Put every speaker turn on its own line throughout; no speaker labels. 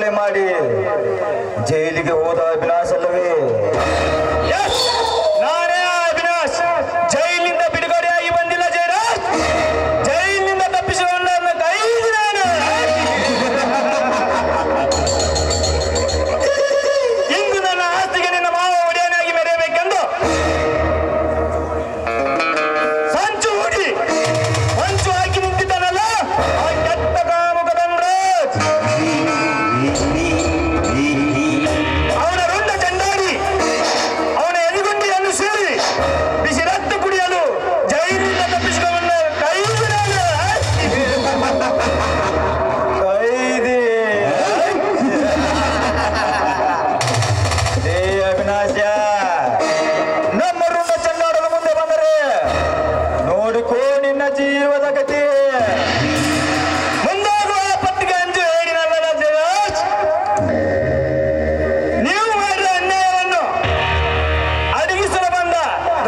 ಕೊಲೆ ಮಾಡಿ ಜೈಲಿಗೆ ಹೋದ ಅವಿನಾಶ್ ಅಲ್ಲವೇ?
ನಾನೇ ಅವಿನಾಶ್. ಜೈಲಿನಿಂದ ಬಿಡುಗಡೆಯಾಗಿ ಬಂದಿಲ್ಲ ಜಯರಾಜ್. ಜೈಲಿನಿಂದ ತಪ್ಪಿಸಿಕೊಂಡ ಕೈ ನಾನು. ಇಂದು ನನ್ನ ಆಸ್ತಿಗೆ ನಿನ್ನ ಮಾವ ಒಡೆಯನಾಗಿ ಮೆರೆಯಬೇಕೆಂದು ಸಂಚು ಹೂಡಿ ಮಂಚು ಹಾಕಿ ನಿಂತಿದ್ದಾನಲ್ಲ ಆ ಕೆಟ್ಟ ಕಾಮುಕ ಧನರಾಜ್. ಅವನ ರುಂಡ ಚಂಡಾಡಿ ಅವನ ಎದುಗುಂಡಿಯನ್ನು ಸೇರಿ ಬಿಸಿ ರಕ್ತ ಕುಡಿಯಲು ಜೈಲಿನಿಂದ ತಪ್ಪಿಸಿಕೊಂಡ ಕೈದಿ ನಾನು.
ಕೈದಿ ಏ ಅವಿನಾಶ, ನಮ್ಮ ಋಣ ಚಂಡಾಡಲು ಮುಂದೆ ಬಂದರೆ ನೋಡಿಕೋ ನಿನ್ನ ಜೀವದ ಗತಿ.
ಮುಂದಾಗುವ ಪಟ್ಟಿಗೆ ಅಂಜು ಹೇಳಿನಲ್ಲ ಜಯರಾಜ್. ನೀವು ಮಾಡಿದ ಅನ್ಯಾಯವನ್ನು ಅಡಗಿಸಲು ಬಂದ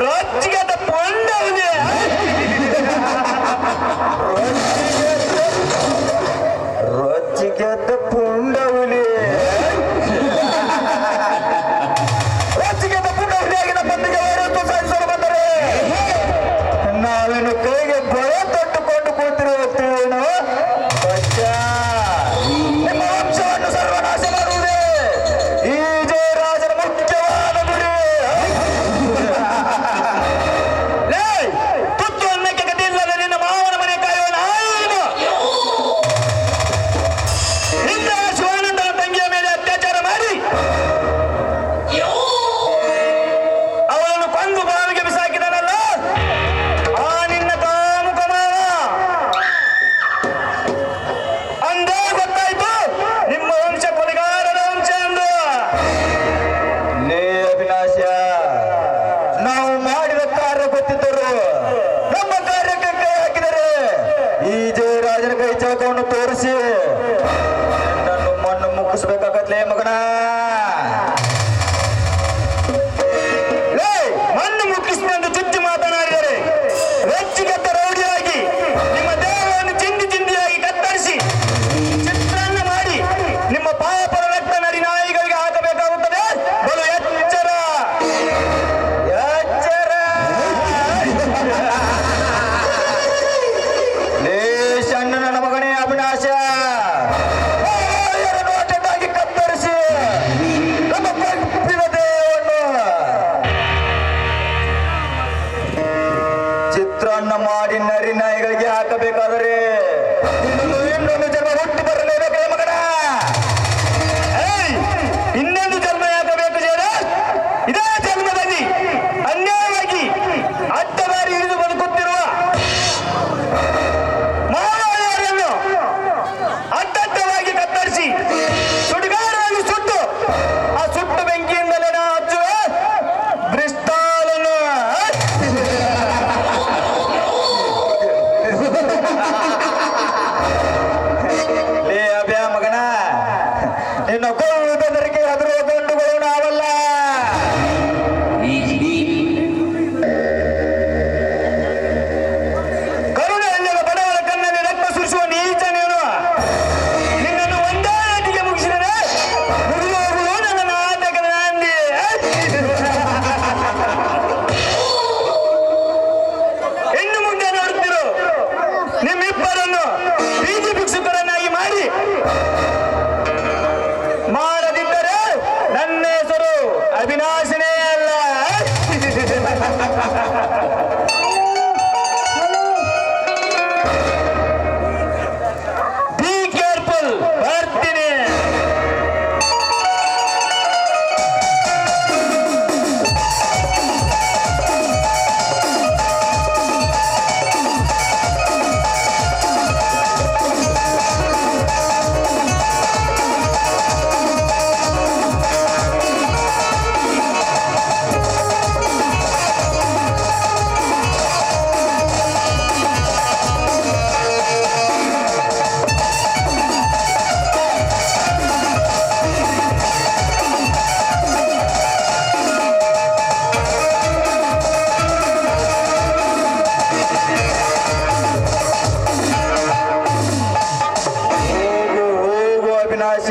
ರೊಚ್ಚಿಗೆದ್ದ ಪೊಂಡವನೇ.
ರೊಚ್ಚಿಗೆದ್ದ ಪುಂಡಹುಲಿ. ರೊಚ್ಚಿಗೆದ್ದ ಪುಂಡಹುಲಿಯಾಗಿ ನಮ್ಮೊಂದಿಗೆ ಹೊರತು ಸಾಧಿಸಲು ಬಂದರೆ ನಾವೇನು ಕೈಗೆ ಬರ ತೊಟ್ಟುಕೊಂಡು ಕೂತಿರುತ್ತೇನೋ? ನಿಮ್ಮ ವಂಶವನ್ನು ಸರ್ವನಾಶ ಮಾಡುವುದೇ ಈ ಜಯರಾಜನ ಮುಖ್ಯವಾದ ಗುರಿ.
ಲೇ, ತುತ್ತು ಅನ್ನಕ್ಕೆ ಗತಿ ಇಲ್ಲದೆ ನಿನ್ನ ಮಾವನ ಮನೆ ಕಾಯುವ ನಾಯಿನು. ನಿನ್ನ ಶಿವಾನಂದನ ತಂಗಿಯ ಮೇಲೆ ಅತ್ಯಾಚಾರ ಮಾಡಿ ಅವಳನ್ನು ಕೊಂದು ಬಾವಿಗೆ ಬಿಸಾಕಿದನಲ್ಲ ಆ ನಿನ್ನ ಕಾಮುಕ ಮಾವ. ಅಂದೇ ಗೊತ್ತಾಯ್ತು ನಿಮ್ಮ ವಂಶ ಕೊಲೆಗಾರರ ವಂಶ ಎಂದು.
ಲೇ ಅವಿನಾಶ, ನಾವು ಮಾಡಿದ ಕಾರ್ಯ ಗೊತ್ತಿದ್ದರು ನಮ್ಮ ಕಾರ್ಯಕ್ಕೆ ಕೈ ಹಾಕಿದರೆ ಈ ಜಯರಾಜನ ಕೈ ಚಾಕವನ್ನು ತೋರಿಸಿ ನನ್ನನ್ನು ಮಣ್ಣು ಮುಗಿಸ್ಬೇಕಾಗತ್ಲೇ ಮಗನ.
ಲೇ, ಮಣ್ಣು ಮುಕ್ಕಿಸಿದಂದು ಚುಚ್ಚು ಮಾತನಾಡಿದರೆ ರೊಚ್ಚಿಗೆದ್ದ ರೌಡಿಯಾಗಿ ನಿಮ್ಮ ದೇಹವನ್ನು ಚಿಂದಿ ಚಿಂದಿಯಾಗಿ ಕತ್ತರಿಸಿ ಚಿತ್ರಾನ್ನ ಮಾಡಿ ನಿಮ್ಮ ಪಾಪದ ರಕ್ತ ನಡಿ ನಾಯಿಗಳಿಗೆ ಹಾಕಬೇಕಾಗುತ್ತದೆ. ಬಲು ಎಚ್ಚರ.
ಎಚ್ಚರ. ಲೇ ಸಣ್ಣ ನನ್ನ ಮಗನೇ ಅವಿನಾಶ, ನೋಟದಾಗಿ ಕತ್ತರಿಸಿ ನಮ್ಮ ಕಪ್ಪಿನ ದೇಹವನ್ನು ಚಿತ್ರಾನ್ನ ಮಾಡಿ ನರಿ ನಾಯಿಗಳಿಗೆ ಹಾಕಬೇಕಾದರೆ ಇನ್ನೊಂದು ಜನ್ಮ ಹುಟ್ಟಿ ಬರಲೇಬೇಕೇ ಮಗನ?
ಏಯ್, ಇನ್ನೊಂದು ಜನ್ಮ ಯಾಕಬೇಕು ಜಯರಾಜ್? ಇದೇ ಜನ್ಮದಲ್ಲಿ ಅನ್ಯಾಯವಾಗಿ ಅಡ್ಡದಾರಿ ಹಿಡಿದು ಬದುಕುತ್ತಿರುವ ಮಾವನವರನ್ನು ಅಡ್ಡಡ್ಡವಾಗಿ ಕತ್ತರಿಸಿ ಸುಡುಗಾಡಾಗಿ ಸುಟ್ಟು ಆ ಸುಟ್ಟು ಬೆಂಕಿಯಿಂದಲೇ ನಾ ಹಚ್ಚುವ ಬ್ರಿಸ್ಟಾಲನ್ನು.
ಲೇ ಅಭ್ಯಾ ಮಗನ, ನಿನ್ನ ಕೊಳ್ಳು ಬೆದರಿಕೆ ಅದರ ಗಂಡುಗಳು ನಾವಲ್ಲ.
ಕರುಣೆ ಇಲ್ಲದ ಬಡವರ ಕಣ್ಣಲ್ಲಿ ರಕ್ತ ಸುರಿಸುವ ನೀಚ ನೀನು. ನಿನ್ನನ್ನು ಒಂದೇ ಏಟಿಗೆ ಮುಗಿಸಿದರೆ ಮುಗಿದು ಹೋಗುವುದು ನನ್ನ ನಾಟಕದ ನಾಂದಿ. ಇನ್ನು ಮುಂದೆ ನೋಡುತ್ತಿರು ನಿಮ್ಮಿಬ್ಬರನ್ನು ಬೀದಿ ಭಿಕ್ಷುಕರನ್ನಾಗಿ ಮಾಡಿ. ಮಾಡದಿದ್ದರೆ ನನ್ನ ಹೆಸರು ಅವಿನಾಶನೇ ಅಲ್ಲ. Be careful. ಬರ್ತೀನಿ.
ಅವಿನಾಶ